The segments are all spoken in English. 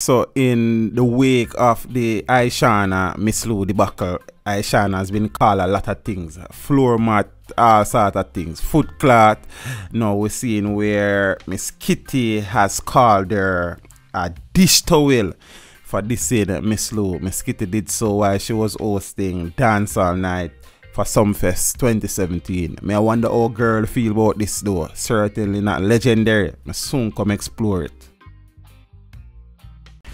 So in the wake of the ISHAWNA Miss Lou debacle, ISHAWNA has been called a lot of things. Floor mat, all sort of things. Foot cloth. Now we're seeing where Miss Kitty has called her a dish towel for dissing Miss Lou. Miss Kitty did so while she was hosting Dance All Night for Sumfest 2017. I wonder how girl feel about this though. Certainly not legendary. I soon come explore it.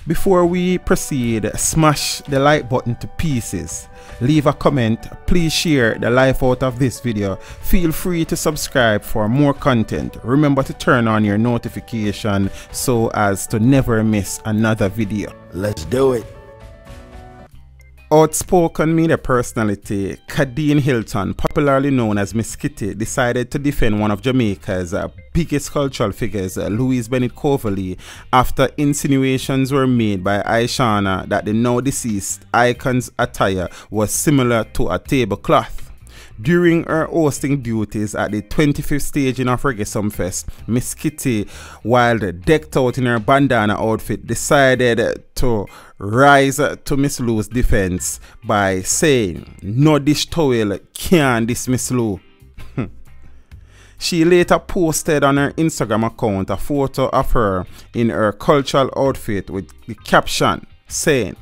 Before we proceed, smash the like button to pieces. Leave a comment. Please share the life out of this video. Feel free to subscribe for more content. Remember to turn on your notification so as to never miss another video. Let's do it. Outspoken media personality Kadeen Hilton, popularly known as Miss Kitty, decided to defend one of Jamaica's biggest cultural figures, Louise Bennett Coverley, after insinuations were made by ISHAWNA that the now deceased icon's attire was similar to a tablecloth. During her hosting duties at the 25th staging of Reggae Sumfest, Miss Kitty, while decked out in her bandana outfit, decided to rise to Miss Lou's defense by saying, "No dish towel can diss Miss Lou." She later posted on her Instagram account a photo of her in her cultural outfit with the caption saying,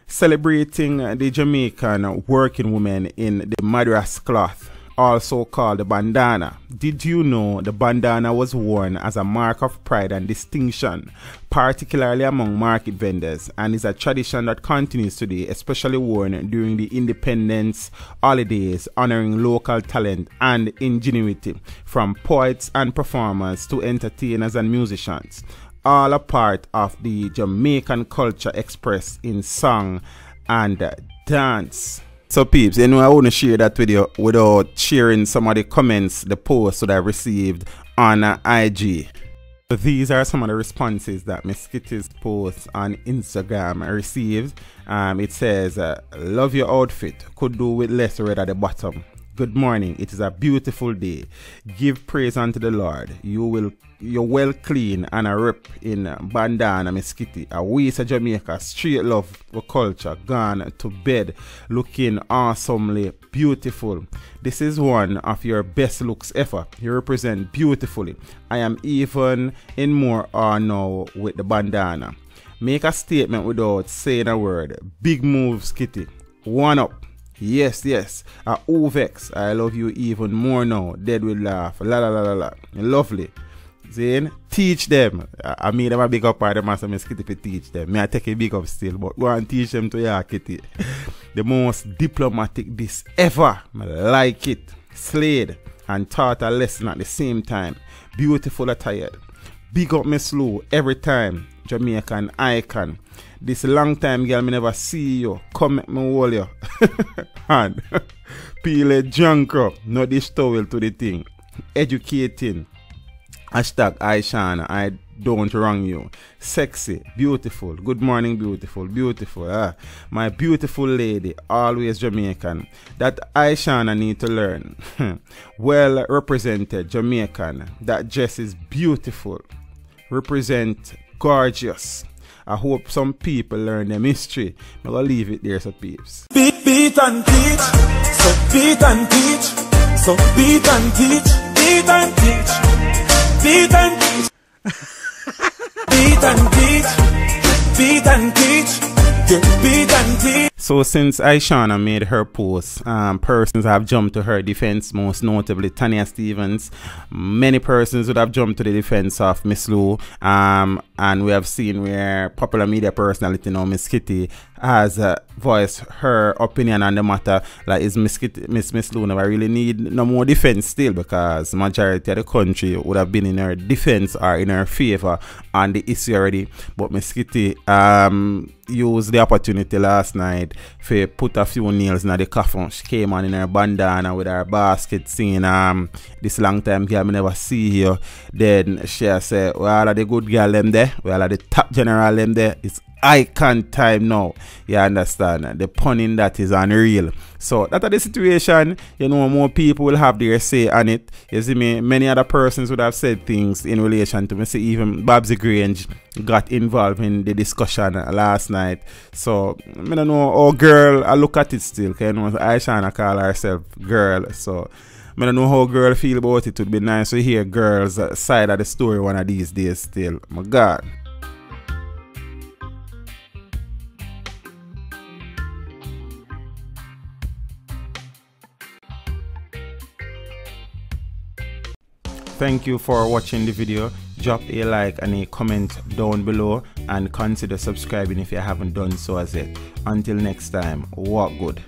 "Celebrating the Jamaican working women in the madras cloth, also called the bandana. Did you know the bandana was worn as a mark of pride and distinction, particularly among market vendors, and is a tradition that continues today, especially worn during the independence holidays, honoring local talent and ingenuity from poets and performers to entertainers and musicians. All a part of the Jamaican culture expressed in song and dance." So peeps, you know I wouldn't share that video without sharing some of the comments, the posts that I received on IG. So these are some of the responses that Miss Kitty's post on Instagram received. It says, "Love your outfit, could do with less red at the bottom. Good morning, it is a beautiful day. Give praise unto the Lord. You're well clean and a rep in bandana, Miss Kitty. A waste of Jamaica, straight love for culture, gone to bed, looking awesomely beautiful. This is one of your best looks ever. You represent beautifully. I am even in more awe now with the bandana. Make a statement without saying a word. Big moves, Kitty. One up. Yes, yes. Uvex, I love you even more now. Dead will laugh. La la la la la. Lovely. Zane, teach them. I made them a big up part of Master Miss Kitty to teach them. I take a big up still, but go and teach them to ya, Kitty. The most diplomatic diss ever. I like it. Slayed and taught a lesson at the same time. Beautiful attire. Big up Miss Lou every time. Jamaican icon. This long time girl, me never see you. Come make me hold you. And peel a junk up. No dish towel to the thing. Educating. Hashtag ISHAWNA. I don't wrong you. Sexy. Beautiful. Good morning, beautiful. Beautiful. My beautiful lady. Always Jamaican. That ISHAWNA need to learn. Well represented. Jamaican. That dress is beautiful. Represent gorgeous. I hope some people learn them history. I'm gonna leave it there, so peeps. Beat and teach. So beat and teach. So beat and teach. Beat and teach. Beat and teach. Beat and teach. Beat and teach. Beat and teach. So since ISHAWNA made her post, persons have jumped to her defense, most notably Tanya Stevens. Many persons would have jumped to the defense of Miss Lou, and we have seen where popular media personality now Miss Kitty has voiced her opinion on the matter. Like, is Miss Lou never really need no more defense still, because majority of the country would have been in her defense or in her favor on the issue already. But Miss Kitty used the opportunity last night for put a few nails in the coffin. She came on in her bandana with her basket singing "This long time girl me never see you." Then she said, "Well, all of the good girl them there, well, all of the top general them there, it's icon time now. You understand? The pun in that is unreal. So that are the situation. You know, more people will have their say on it. You see me, many other persons would have said things in relation to me. See, even Babsy Grange got involved in the discussion last night. So I don't know, oh girl, I look at it still. You know, ISHAWNA call herself girl. So I don't know how girl feel about it. It would be nice to hear girls' side of the story one of these days still. My God. Thank you for watching the video. Drop a like and a comment down below and consider subscribing if you haven't done so as yet. Until next time, walk good.